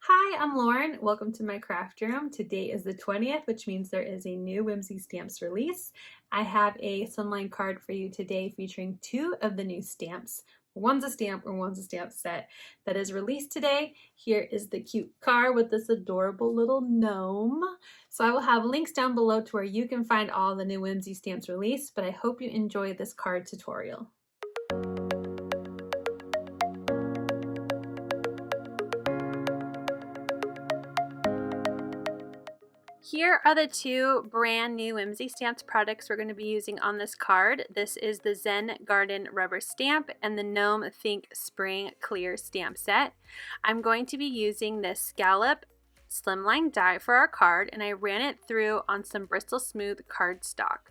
Hi, I'm Lauren. Welcome to my craft room. Today is the 20th, which means there is a new Whimsy Stamps release. I have a Slimline card for you today featuring two of the new stamps. One's a stamp or one's a stamp set that is released today. Here is the cute card with this adorable little gnome. So I will have links down below to where you can find all the new Whimsy Stamps released, but I hope you enjoy this card tutorial. Here are the two brand new Whimsy Stamps products we're going to be using on this card. This is the Zen Garden Rubber Stamp and the Gnome Think Spring Clear Stamp Set. I'm going to be using this Scallop Slimline die for our card, and I ran it through on some Bristol Smooth cardstock.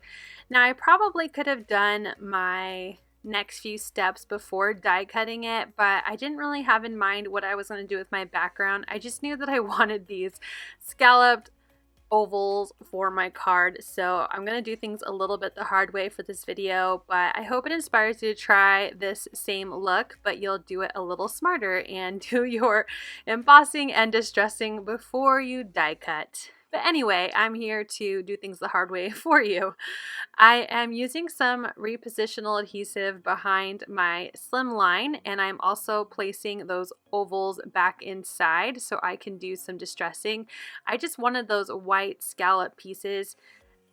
Now I probably could have done my next few steps before die cutting it, but I didn't really have in mind what I was going to do with my background. I just knew that I wanted these scalloped ovals for my card, so I'm going to do things a little bit the hard way for this video, but I hope it inspires you to try this same look, but you'll do it a little smarter and do your embossing and distressing before you die cut. But anyway, I'm here to do things the hard way for you. I am using some repositional adhesive behind my Slimline, and I'm also placing those ovals back inside so I can do some distressing. I just wanted those white scallop pieces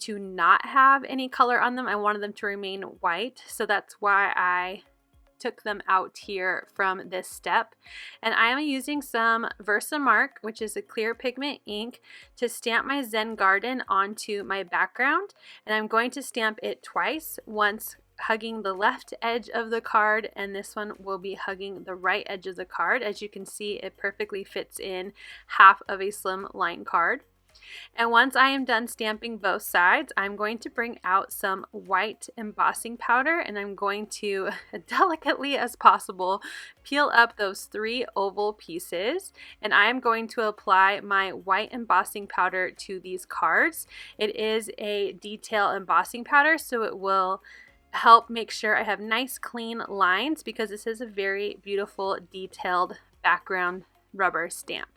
to not have any color on them. I wanted them to remain white, so that's why I took them out here from this step. And I am using some VersaMark, which is a clear pigment ink, to stamp my Zen Garden onto my background. And I'm going to stamp it twice, once hugging the left edge of the card, and this one will be hugging the right edge of the card. As you can see, it perfectly fits in half of a slim line card. And once I am done stamping both sides, I'm going to bring out some white embossing powder, and I'm going to, delicately as possible, peel up those three oval pieces, and I am going to apply my white embossing powder to these cards. It is a detail embossing powder, so it will help make sure I have nice clean lines, because this is a very beautiful detailed background rubber stamp.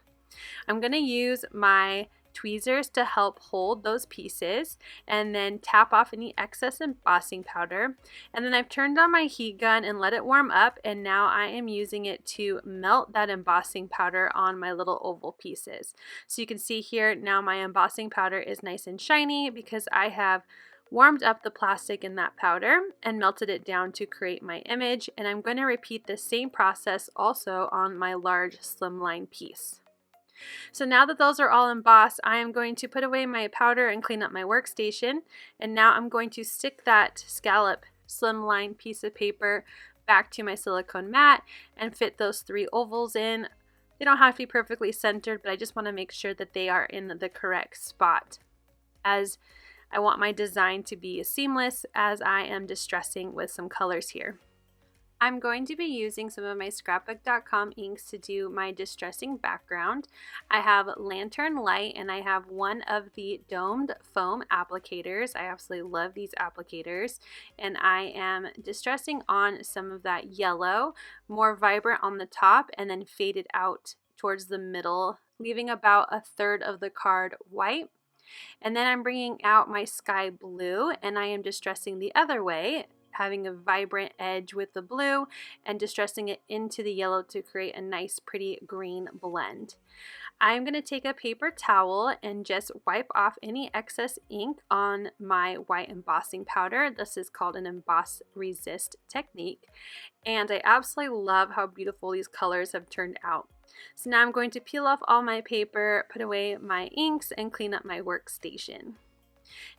I'm going to use my tweezers to help hold those pieces and then tap off any excess embossing powder. And then I've turned on my heat gun and let it warm up, and now I am using it to melt that embossing powder on my little oval pieces. So you can see here now my embossing powder is nice and shiny because I have warmed up the plastic in that powder and melted it down to create my image, and I'm going to repeat the same process also on my large slimline piece. So now that those are all embossed, I am going to put away my powder and clean up my workstation, and now I'm going to stick that scallop slimline piece of paper back to my silicone mat and fit those three ovals in. They don't have to be perfectly centered, but I just want to make sure that they are in the correct spot, as I want my design to be as seamless as I am distressing with some colors here. I'm going to be using some of my scrapbook.com inks to do my distressing background. I have Lantern Light, and I have one of the domed foam applicators. I absolutely love these applicators, and I am distressing on some of that yellow, more vibrant on the top and then faded out towards the middle, leaving about a third of the card white. And then I'm bringing out my sky blue, and I am distressing the other way, having a vibrant edge with the blue and distressing it into the yellow to create a nice pretty green blend. I'm going to take a paper towel and just wipe off any excess ink on my white embossing powder. This is called an Emboss Resist technique, and I absolutely love how beautiful these colors have turned out. So now I'm going to peel off all my paper, put away my inks, and clean up my workstation.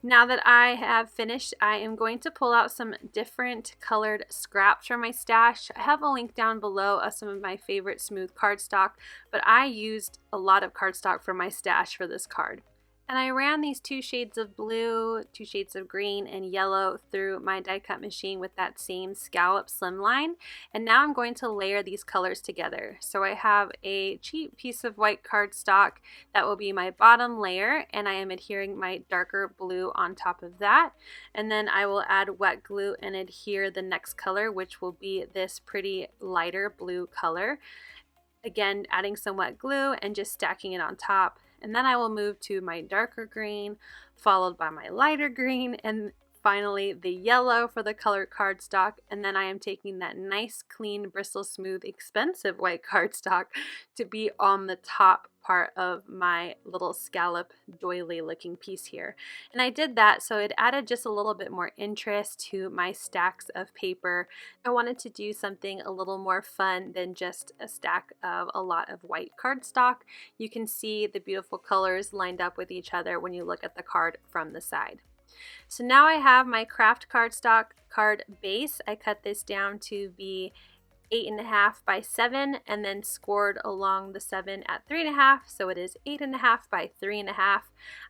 Now that I have finished, I am going to pull out some different colored scraps from my stash. I have a link down below of some of my favorite smooth cardstock, but I used a lot of cardstock from my stash for this card. And I ran these two shades of blue, two shades of green, and yellow through my die cut machine with that same Scallop Slimline. And now I'm going to layer these colors together. So I have a cheap piece of white cardstock that will be my bottom layer, and I am adhering my darker blue on top of that. And then I will add wet glue and adhere the next color, which will be this pretty lighter blue color. Again, adding some wet glue and just stacking it on top. And then I will move to my darker green, followed by my lighter green, and finally the yellow for the colored cardstock. And then I am taking that nice, clean, Bristol Smooth, expensive white cardstock to be on the top part of my little scallop doily looking piece here. And I did that so it added just a little bit more interest to my stacks of paper. I wanted to do something a little more fun than just a stack of a lot of white cardstock. You can see the beautiful colors lined up with each other when you look at the card from the side. So now I have my Kraft cardstock card base. I cut this down to be 8.5 by 7 and then scored along the 7 at 3.5, so it is 8.5 by 3.5.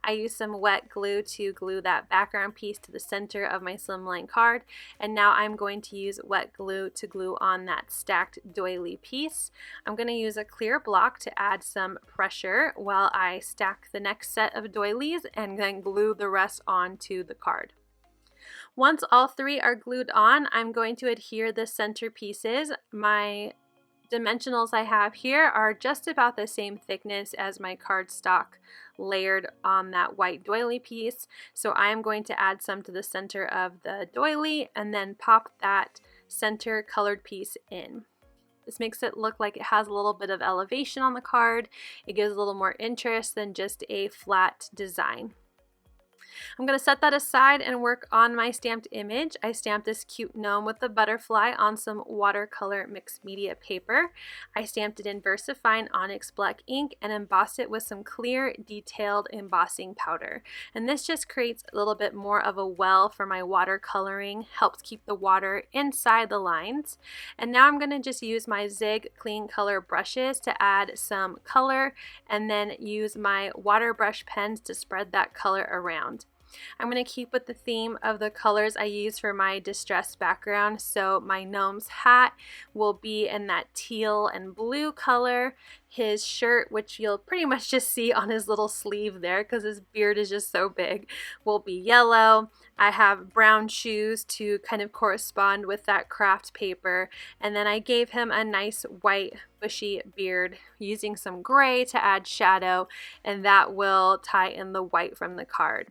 I used some wet glue to glue that background piece to the center of my slimline card, and now I'm going to use wet glue to glue on that stacked doily piece. I'm going to use a clear block to add some pressure while I stack the next set of doilies and then glue the rest onto the card. Once all three are glued on, I'm going to adhere the center pieces. My dimensionals I have here are just about the same thickness as my cardstock layered on that white doily piece. So I am going to add some to the center of the doily and then pop that center colored piece in. This makes it look like it has a little bit of elevation on the card. It gives a little more interest than just a flat design. I'm going to set that aside and work on my stamped image. I stamped this cute gnome with the butterfly on some watercolor mixed media paper. I stamped it in VersaFine Onyx black ink and embossed it with some clear detailed embossing powder. And this just creates a little bit more of a well for my watercoloring, helps keep the water inside the lines. And now I'm going to just use my Zig clean color brushes to add some color and then use my water brush pens to spread that color around. I'm going to keep with the theme of the colors I use for my distressed background. So my gnome's hat will be in that teal and blue color. His shirt, which you'll pretty much just see on his little sleeve there because his beard is just so big, will be yellow. I have brown shoes to kind of correspond with that Kraft paper. And then I gave him a nice white bushy beard using some gray to add shadow, and that will tie in the white from the card.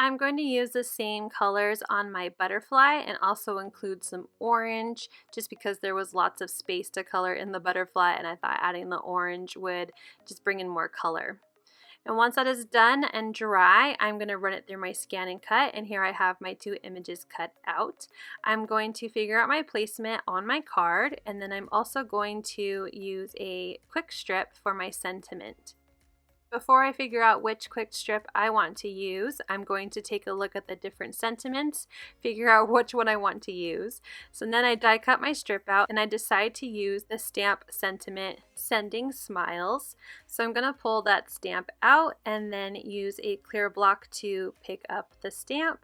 I'm going to use the same colors on my butterfly and also include some orange just because there was lots of space to color in the butterfly and I thought adding the orange would just bring in more color. And once that is done and dry, I'm going to run it through my scan and cut, and here I have my two images cut out. I'm going to figure out my placement on my card, and then I'm also going to use a quick strip for my sentiment. Before I figure out which quick strip I want to use, I'm going to take a look at the different sentiments, figure out which one I want to use. So then I die cut my strip out and I decide to use the stamp sentiment Sending Smiles. So I'm going to pull that stamp out and then use a clear block to pick up the stamp.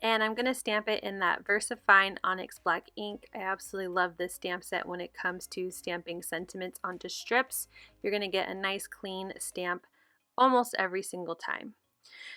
And I'm going to stamp it in that VersaFine Onyx black ink. I absolutely love this stamp set when it comes to stamping sentiments onto strips. You're going to get a nice clean stamp almost every single time.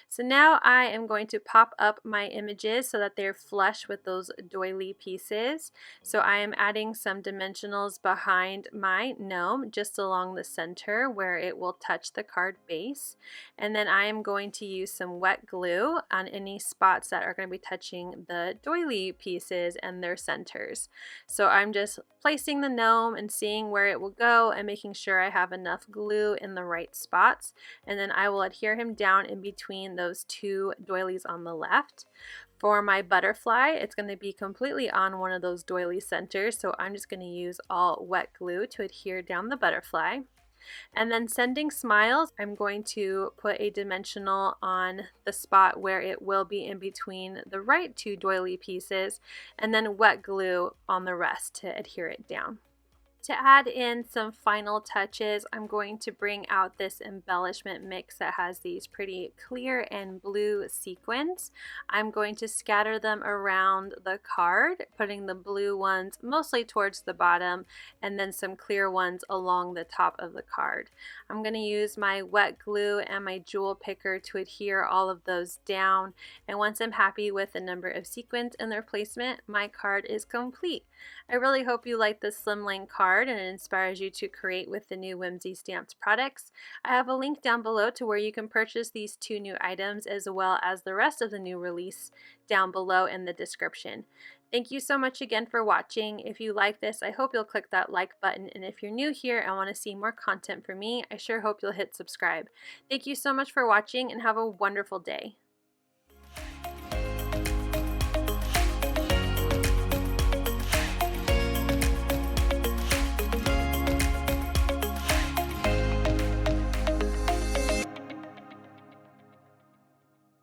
So now I am going to pop up my images so that they're flush with those doily pieces. So I am adding some dimensionals behind my gnome just along the center where it will touch the card base. And then I am going to use some wet glue on any spots that are going to be touching the doily pieces and their centers. So I'm just placing the gnome and seeing where it will go and making sure I have enough glue in the right spots. And then I will adhere him down in between those two doilies on the left. For my butterfly, it's going to be completely on one of those doily centers, so I'm just going to use all wet glue to adhere down the butterfly. And then Sending Smiles, I'm going to put a dimensional on the spot where it will be in between the right two doily pieces, and then wet glue on the rest to adhere it down. To add in some final touches, I'm going to bring out this embellishment mix that has these pretty clear and blue sequins. I'm going to scatter them around the card, putting the blue ones mostly towards the bottom and then some clear ones along the top of the card. I'm going to use my wet glue and my jewel picker to adhere all of those down, and once I'm happy with the number of sequins and their placement, my card is complete. I really hope you like this slimline card. card and it inspires you to create with the new Whimsy Stamps products, I have a link down below to where you can purchase these 2 new items as well as the rest of the new release down below in the description. Thank you so much again for watching. If you like this, I hope you'll click that like button, and if you're new here and want to see more content from me, I sure hope you'll hit subscribe. Thank you so much for watching and have a wonderful day.